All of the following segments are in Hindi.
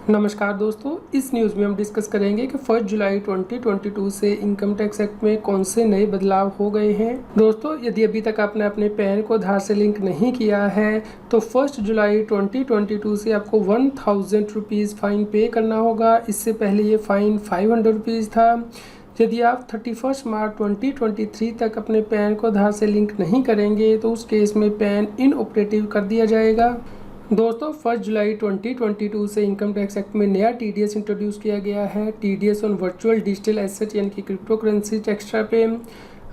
नमस्कार दोस्तों, इस न्यूज़ में हम डिस्कस करेंगे कि 1 जुलाई 2022 से इनकम टैक्स एक्ट में कौन से नए बदलाव हो गए हैं। दोस्तों, यदि अभी तक आपने अपने पैन को आधार से लिंक नहीं किया है तो 1 जुलाई 2022 से आपको 1000 रुपीज़ फ़ाइन पे करना होगा। इससे पहले ये फ़ाइन 500 रुपीज़ था। यदि आप 31 मार्च 2023 तक अपने पैन को आधार से लिंक नहीं करेंगे तो उस केस में पैन इनऑपरेटिव कर दिया जाएगा। दोस्तों, 1 जुलाई 2022 से इनकम टैक्स एक्ट में नया टीडीएस इंट्रोड्यूस किया गया है। TDS on virtual digital asset यानी कि क्रिप्टो करेंसी एक्स्ट्रा पे।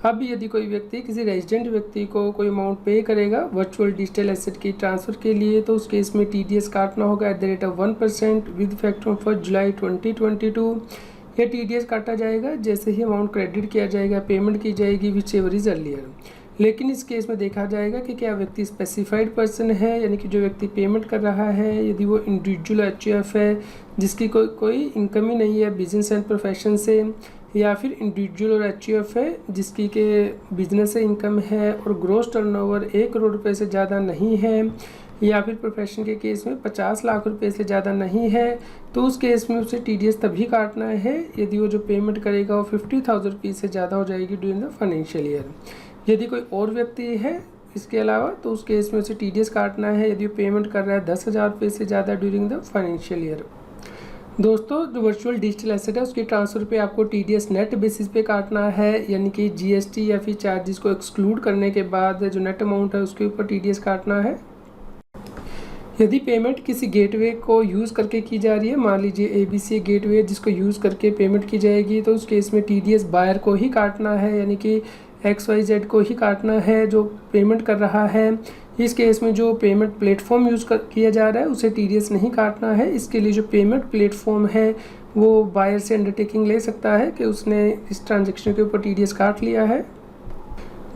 अब यदि कोई व्यक्ति किसी रेजिडेंट व्यक्ति को कोई अमाउंट पे करेगा वर्चुअल डिजिटल एसेट की ट्रांसफ़र के लिए तो उस केस में टीडीएस काटना होगा @1% विद इफेक्ट फ्रॉम 1 जुलाई 2022। यह टीडीएस काटा जाएगा जैसे ही अमाउंट क्रेडिट किया जाएगा, पेमेंट की जाएगी विच एवर इज अर्लियर। लेकिन इस केस में देखा जाएगा कि क्या व्यक्ति स्पेसिफाइड पर्सन है, यानी कि जो व्यक्ति पेमेंट कर रहा है यदि वो इंडिविजुअल एचयूएफ है जिसकी कोई इनकम ही नहीं है बिजनेस एंड प्रोफेशन से, या फिर इंडिविजुअल और एचयूएफ है जिसकी के बिजनेस से इनकम है और ग्रॉस टर्नओवर 1 करोड़ रुपए से ज़्यादा नहीं है, या फिर प्रोफेशन के केस में 50 लाख रुपए से ज़्यादा नहीं है, तो उस केस में उसे टीडीएस तभी काटना है यदि वो जो पेमेंट करेगा वो 50,000 रुपीज़ से ज़्यादा हो जाएगी ड्यूरिंग द फाइनेंशियल ईयर। यदि कोई और व्यक्ति है इसके अलावा तो उस केस में उसे टीडीएस काटना है यदि वो पेमेंट कर रहा है 10,000 रुपये से ज़्यादा ड्यूरिंग द फाइनेंशियल ईयर। दोस्तों, जो वर्चुअल डिजिटल एसेट है उसकी ट्रांसफ़र पे आपको टीडीएस नेट बेसिस पे काटना है, यानी कि जीएसटी या फिर चार्जेस को एक्सक्लूड करने के बाद जो नेट अमाउंट है उसके ऊपर टीडीएस काटना है। यदि पेमेंट किसी गेटवे को यूज़ करके की जा रही है, मान लीजिए एबीसी गेटवे जिसको यूज़ करके पेमेंट की जाएगी, तो उस केस में टीडीएस बायर को ही काटना है, यानी कि XYZ को ही काटना है जो पेमेंट कर रहा है। इस केस में जो पेमेंट प्लेटफॉर्म किया जा रहा है उसे टीडीएस नहीं काटना है। इसके लिए जो पेमेंट प्लेटफॉर्म है वो बायर से अंडरटेकिंग ले सकता है कि उसने इस ट्रांजेक्शन के ऊपर टीडीएस काट लिया है।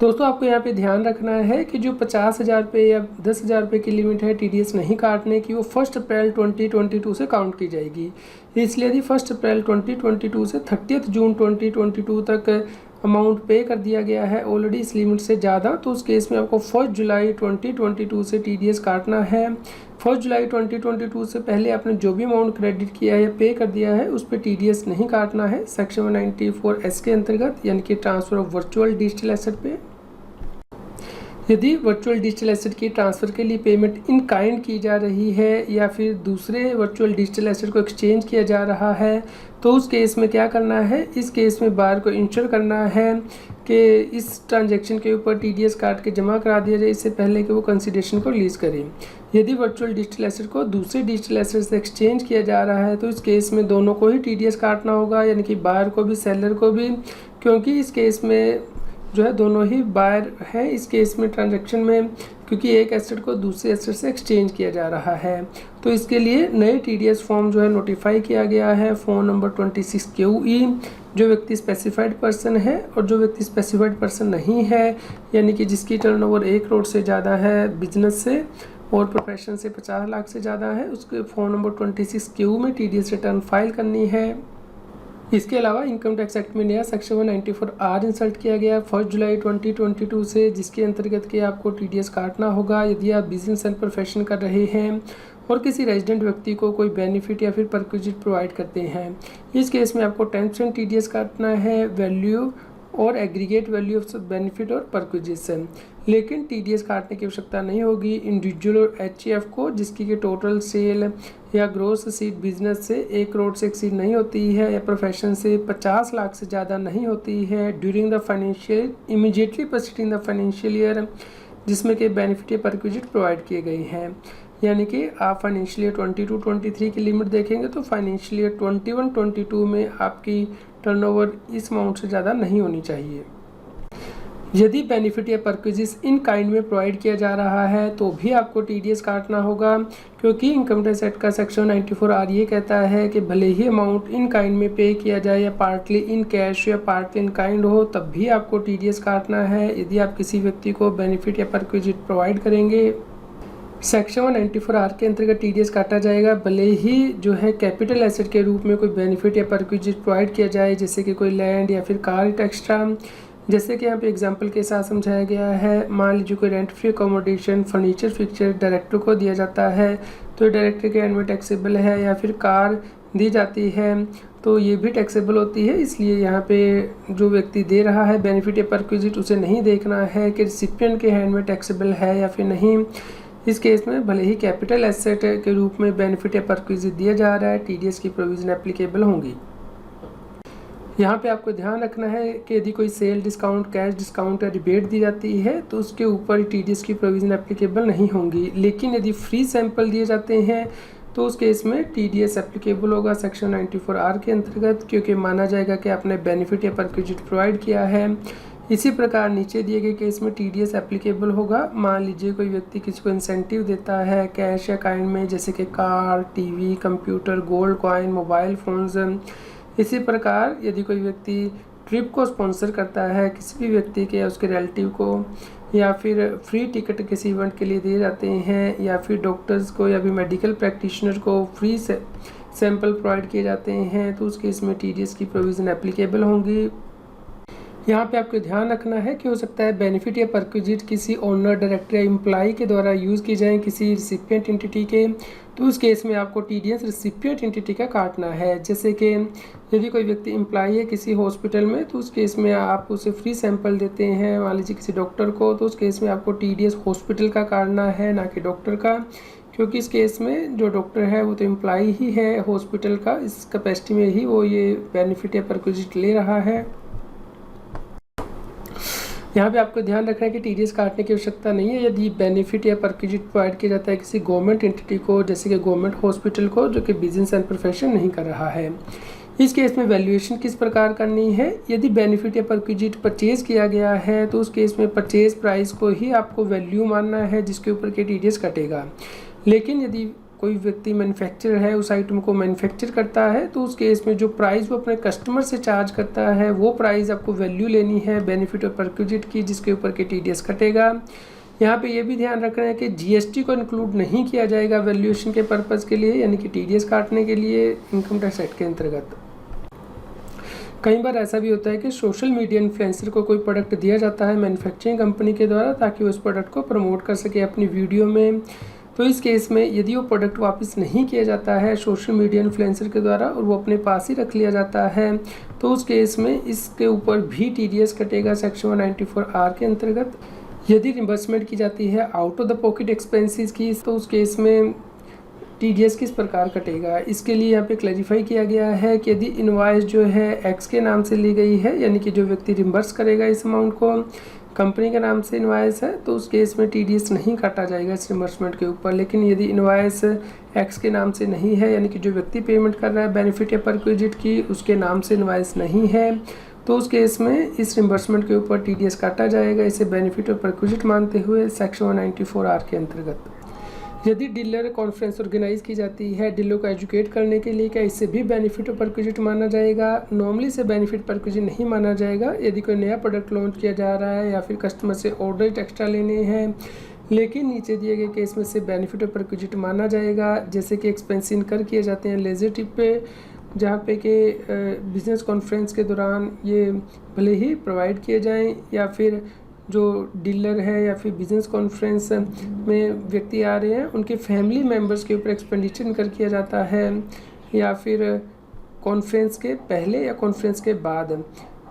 दोस्तों, आपको यहाँ पे ध्यान रखना है कि जो 50,000 रुपये या 10,000 रुपये की लिमिट है टीडीएस नहीं काटने की, वो 1 अप्रैल 2022 से काउंट की जाएगी। इसलिए यदि 1 अप्रैल 2022 से 30 जून 2022 तक अमाउंट पे कर दिया गया है ऑलरेडी इस लिमिट से ज़्यादा, तो उस केस में आपको 1 जुलाई 2022 से टीडीएस काटना है। 1 जुलाई 2022 से पहले आपने जो भी अमाउंट क्रेडिट किया है या पे कर दिया है उस पर टीडीएस नहीं काटना है सेक्शन 194S के अंतर्गत, यानी कि transfer of virtual digital asset पे। यदि वर्चुअल डिजिटल एसेट की ट्रांसफ़र के लिए पेमेंट इन काइंड की जा रही है या फिर दूसरे वर्चुअल डिजिटल एसेट को एक्सचेंज किया जा रहा है तो उस केस में क्या करना है, इस केस में बायर को इंश्योर करना है कि इस ट्रांजैक्शन के ऊपर टीडीएस काट के जमा करा दिया जाए इससे पहले कि वो कंसिडरेशन को रिलीज़ करें। यदि वर्चुअल डिजिटल एसेट को दूसरे डिजिटल एसेट से एक्सचेंज किया जा रहा है तो इस केस में दोनों को ही टीडीएस काटना होगा, यानी कि बायर को भी सेलर को भी, क्योंकि इस केस में जो है दोनों ही बायर हैं इस केस में ट्रांजैक्शन में, क्योंकि एक एसेट को दूसरे एसेट से एक्सचेंज किया जा रहा है। तो इसके लिए नए टीडीएस फॉर्म जो है नोटिफाई किया गया है, फॉर्म नंबर 26QE। जो व्यक्ति स्पेसिफाइड पर्सन है और जो व्यक्ति स्पेसिफाइड पर्सन नहीं है, यानी कि जिसकी टर्नओवर 1 करोड़ से ज़्यादा है बिजनेस से और प्रोफेशन से 50 लाख से ज़्यादा है, उसके फॉर्म नंबर 26Q में टीडीएस रिटर्न फाइल करनी है। इसके अलावा इनकम टैक्स एक्ट में नया सेक्शन 194R इंसर्ट किया गया 1 जुलाई 2022 से, जिसके अंतर्गत के आपको टीडीएस काटना होगा यदि आप बिजनेस एंड प्रोफेशन कर रहे हैं और किसी रेजिडेंट व्यक्ति को कोई बेनिफिट या फिर परक्विजिट प्रोवाइड करते हैं। इस केस में आपको 10% टीडीएस काटना है वैल्यू और एग्रीगेट वैल्यू ऑफ बेनिफिट और परक्विजिशन, लेकिन टीडीएस काटने की आवश्यकता नहीं होगी इंडिविजुअल और एचईएफ को जिसकी के टोटल सेल या ग्रोस सीड बिजनेस से 1 करोड़ से एक्सीड नहीं होती है या प्रोफेशन से 50 लाख से ज़्यादा नहीं होती है during the financial immediately preceding the financial year जिसमें के बेनिफिट या परक्विजिट प्रोवाइड किए गए हैं। यानी कि आप फाइनेंशियल ईयर 22-23 की लिमिट देखेंगे तो फाइनेंशियल ईयर 21-22 में आपकी टर्नओवर इस अमाउंट से ज़्यादा नहीं होनी चाहिए। यदि बेनिफिट या परक्विजिस इन काइंड में प्रोवाइड किया जा रहा है तो भी आपको टीडीएस काटना होगा, क्योंकि इनकम टैक्स एक्ट का सेक्शन 94R ये कहता है कि भले ही अमाउंट इन काइंड में पे किया जाए या पार्टली इन कैश या पार्टली इन काइंड हो तब भी आपको टीडीएस काटना है यदि आप किसी व्यक्ति को बेनिफिट या परक्विजिट प्रोवाइड करेंगे। सेक्शन 194R के अंतर्गत टीडीएस काटा जाएगा भले ही जो है कैपिटल एसेट के रूप में कोई बेनिफिट या परक्विजिट प्रोवाइड किया जाए, जैसे कि कोई लैंड या फिर कार एक्स्ट्रा, जैसे कि यहाँ पे एग्जांपल के साथ समझाया गया है। मान लीजिए कोई rent free accommodation furniture fixture director को दिया जाता है तो डायरेक्टर के हैंड में टैक्सेबल है, या फिर कार दी जाती है तो ये भी टैक्सेबल होती है। इसलिए यहाँ पे जो व्यक्ति दे रहा है बेनिफिट या परक्विजिट उसे नहीं देखना है कि रिसिपिएंट के हैंड में टैक्सेबल है या फिर नहीं। इस केस में भले ही कैपिटल एसेट के रूप में बेनिफिट या परक्विजिट दिया जा रहा है, टीडीएस की प्रोविजन एप्लीकेबल होंगी। यहाँ पे आपको ध्यान रखना है कि यदि कोई सेल डिस्काउंट, कैश डिस्काउंट या रिबेट दी जाती है तो उसके ऊपर टीडीएस की प्रोविजन एप्लीकेबल नहीं होंगी। लेकिन यदि फ्री सैंपल दिए जाते हैं तो उस केस में टीडीएस एप्लीकेबल होगा सेक्शन 94R के अंतर्गत, क्योंकि माना जाएगा कि आपने बेनिफिट या परक्विजिट प्रोवाइड किया है। इसी प्रकार नीचे दिए गए केस में टीडीएस एप्लीकेबल होगा। मान लीजिए कोई व्यक्ति किसी को इंसेंटिव देता है कैश या काइंड में, जैसे कि car, TV, computer, gold coin, mobile phones. इसी प्रकार यदि कोई व्यक्ति ट्रिप को स्पॉन्सर करता है किसी भी व्यक्ति के या उसके रिलेटिव को, या फिर फ्री टिकट किसी इवेंट के लिए दिए जाते हैं, या फिर डॉक्टर्स को या फिर मेडिकल प्रैक्टिशनर को फ्री सैंपल प्रोवाइड किए जाते हैं, तो उस केस में टीडीएस की प्रोविज़न एप्लीकेबल होंगी। यहाँ पे आपको ध्यान रखना है कि हो सकता है बेनिफिट या परक्विजिट किसी ओनर, डायरेक्टर या एम्प्लॉई के द्वारा यूज़ की जाए किसी रिसिपिएंट एंटिटी के, तो उस केस में आपको टीडीएस रिसिपिएंट एंटिटी का काटना है। जैसे कि यदि कोई व्यक्ति एम्प्लॉई है किसी हॉस्पिटल में तो उस केस में आप उसे फ्री सैंपल देते हैं, मान लीजिए किसी डॉक्टर को, तो उस केस में आपको टीडीएस हॉस्पिटल का काटना है, ना कि डॉक्टर का, क्योंकि इस केस में जो डॉक्टर है वो तो एम्प्लॉई ही है हॉस्पिटल का, इस कैपेसिटी में ही वो ये बेनिफिट या परक्विजिट ले रहा है। यहाँ पे आपको ध्यान रखना है कि टीडीएस काटने की आवश्यकता नहीं है यदि बेनिफिट या परक्विजिट प्रोवाइड किया जाता है किसी गवर्नमेंट एंटिटी को, जैसे कि गवर्नमेंट हॉस्पिटल को, जो कि बिजनेस एंड प्रोफेशन नहीं कर रहा है। इस केस में वैल्यूएशन किस प्रकार करनी है? यदि बेनिफिट या परक्विजिट परचेज किया गया है तो उस केस में परचेज प्राइस को ही आपको वैल्यू मानना है जिसके ऊपर के टीडीएस कटेगा। लेकिन यदि कोई व्यक्ति मैन्युफैक्चरर है, उस आइटम को मैन्युफैक्चर करता है, तो उस केस में जो प्राइस वो अपने कस्टमर से चार्ज करता है वो प्राइस आपको वैल्यू लेनी है बेनिफिट और परक्विजिट की, जिसके ऊपर के टीडीएस कटेगा। यहाँ पे ये भी ध्यान रखना है कि जीएसटी को इंक्लूड नहीं किया जाएगा वैल्यूएशन के पर्पज़ के लिए, यानी कि टीडीएस काटने के लिए इनकम टैक्स एक्ट के अंतर्गत। कई बार ऐसा भी होता है कि सोशल मीडिया इन्फ्लुएंसर को कोई प्रोडक्ट दिया जाता है मैन्युफैक्चरिंग कंपनी के द्वारा ताकि वो उस प्रोडक्ट को प्रमोट कर सके अपनी वीडियो में। तो इस केस में यदि वो प्रोडक्ट वापस नहीं किया जाता है सोशल मीडिया इन्फ्लुएंसर के द्वारा और वो अपने पास ही रख लिया जाता है, तो उस केस में इसके ऊपर भी टीडीएस कटेगा सेक्शन 194R के अंतर्गत। यदि रिम्बर्समेंट की जाती है out of the pocket expenses की, तो उस केस में टीडीएस किस प्रकार कटेगा, इसके लिए यहाँ पे क्लैरिफाई किया गया है कि यदि इनवॉइस जो है एक्स के नाम से ली गई है, यानी कि जो व्यक्ति रिम्बर्स करेगा इस अमाउंट को कंपनी के नाम से इनवॉइस है, तो उस केस में टीडीएस नहीं काटा जाएगा इस रिम्बर्समेंट के ऊपर। लेकिन यदि इनवॉइस एक्स के नाम से नहीं है, यानी कि जो व्यक्ति पेमेंट कर रहा है बेनिफिट या परक्विजिट की उसके नाम से इनवॉइस नहीं है, तो उस केस में इस रिम्बर्समेंट के ऊपर टीडीएस काटा जाएगा, इसे बेनिफिट और परक्विजिट मानते हुए सेक्शन 194R के अंतर्गत। यदि डीलर कॉन्फ्रेंस ऑर्गेनाइज की जाती है डीलर को एजुकेट करने के लिए, क्या इससे भी बेनिफिट और परक्विजिट माना जाएगा? नॉर्मली से बेनिफिट परक्विजिट नहीं माना जाएगा यदि कोई नया प्रोडक्ट लॉन्च किया जा रहा है या फिर कस्टमर से ऑर्डर एक्स्ट्रा लेने हैं। लेकिन नीचे दिए गए केस में से बेनिफिट और परक्विजिट माना जाएगा, जैसे कि एक्सपेंस इनकर किए जाते हैं लेजर ट्रिप पे, जहाँ पे कि बिजनेस कॉन्फ्रेंस के दौरान ये भले ही प्रोवाइड किए जाएँ, या फिर जो डीलर है या फिर बिजनेस कॉन्फ्रेंस में व्यक्ति आ रहे हैं उनके फैमिली मेम्बर्स के ऊपर एक्सपेंडिचर इनकर किया जाता है, या फिर कॉन्फ्रेंस के पहले या कॉन्फ्रेंस के बाद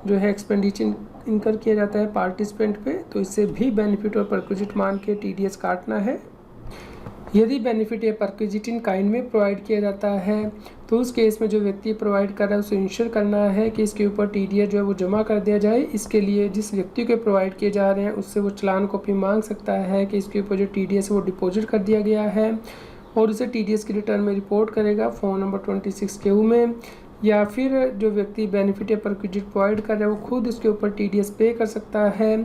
जो है एक्सपेंडिचर इनकर किया जाता है पार्टिसिपेंट पे, तो इससे भी बेनिफिट और परक्विजिट मान के टीडीएस काटना है। यदि बेनिफिट या परक्विजिट इन काइंड में प्रोवाइड किया जाता है तो उस केस में जो व्यक्ति प्रोवाइड कर रहा है उसे इंश्योर करना है कि इसके ऊपर टीडीएस जो है वो जमा कर दिया जाए। इसके लिए जिस व्यक्ति को प्रोवाइड किए जा रहे हैं उससे वो चालान कॉपी मांग सकता है कि इसके ऊपर जो टीडीएस है वो डिपॉजिट कर दिया गया है, और उसे टीडीएस की रिटर्न में रिपोर्ट करेगा फॉर्म नंबर 26Q में। या फिर जो व्यक्ति बेनिफिट या परक्विजिट प्रोवाइड कर रहा है वो खुद इसके ऊपर टीडीएस पे कर सकता है,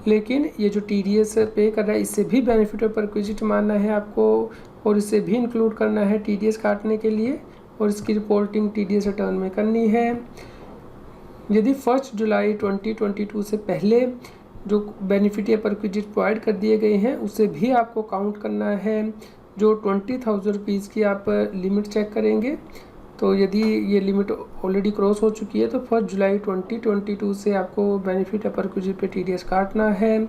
लेकिन ये जो टीडीएस पे कर रहा है इससे भी बेनिफिट और परक्विजिट मानना है आपको, और इसे भी इंक्लूड करना है टीडीएस काटने के लिए, और इसकी रिपोर्टिंग टीडीएस रिटर्न में करनी है। यदि 1 जुलाई 2022 से पहले जो बेनिफिट या परक्विजिट प्रोवाइड कर दिए गए हैं उसे भी आपको काउंट करना है। जो 20,000 रुपीज़ की आप लिमिट चेक करेंगे तो यदि ये लिमिट ऑलरेडी क्रॉस हो चुकी है तो 1 जुलाई 2022 से आपको बेनिफिट अपर एक्विजिट पे TDS काटना है।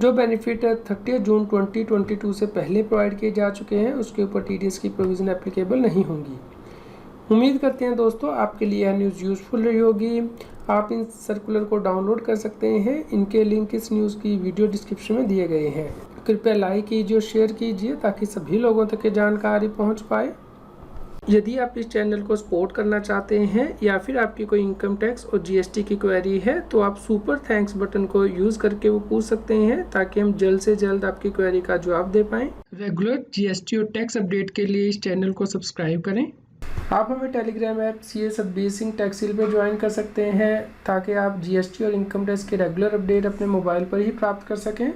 जो बेनिफिट 30 जून 2022 से पहले प्रोवाइड किए जा चुके हैं उसके ऊपर TDS की प्रोविज़न एप्लीकेबल नहीं होंगी। उम्मीद करते हैं दोस्तों आपके लिए यह न्यूज़ यूज़फुल रही होगी। आप इन सर्कुलर को डाउनलोड कर सकते हैं। इनके लिंक इस न्यूज़ की वीडियो डिस्क्रिप्शन में दिए गए हैं। कृपया लाइक कीजिए और शेयर कीजिए ताकि सभी लोगों तक ये जानकारी पहुंच पाए। यदि आप इस चैनल को सपोर्ट करना चाहते हैं या फिर आपकी कोई इनकम टैक्स और GST की क्वेरी है तो आप सुपर थैंक्स बटन को यूज़ करके वो पूछ सकते हैं ताकि हम जल्द से जल्द आपकी क्वेरी का जवाब दे पाएँ। रेगुलर GST और टैक्स अपडेट के लिए इस चैनल को सब्सक्राइब करें। आप हमें Telegram app CS Satbir Singh टैक्सील पर ज्वाइन कर सकते हैं ताकि आप GST और इनकम टैक्स के रेगुलर अपडेट अपने मोबाइल पर ही प्राप्त कर सकें।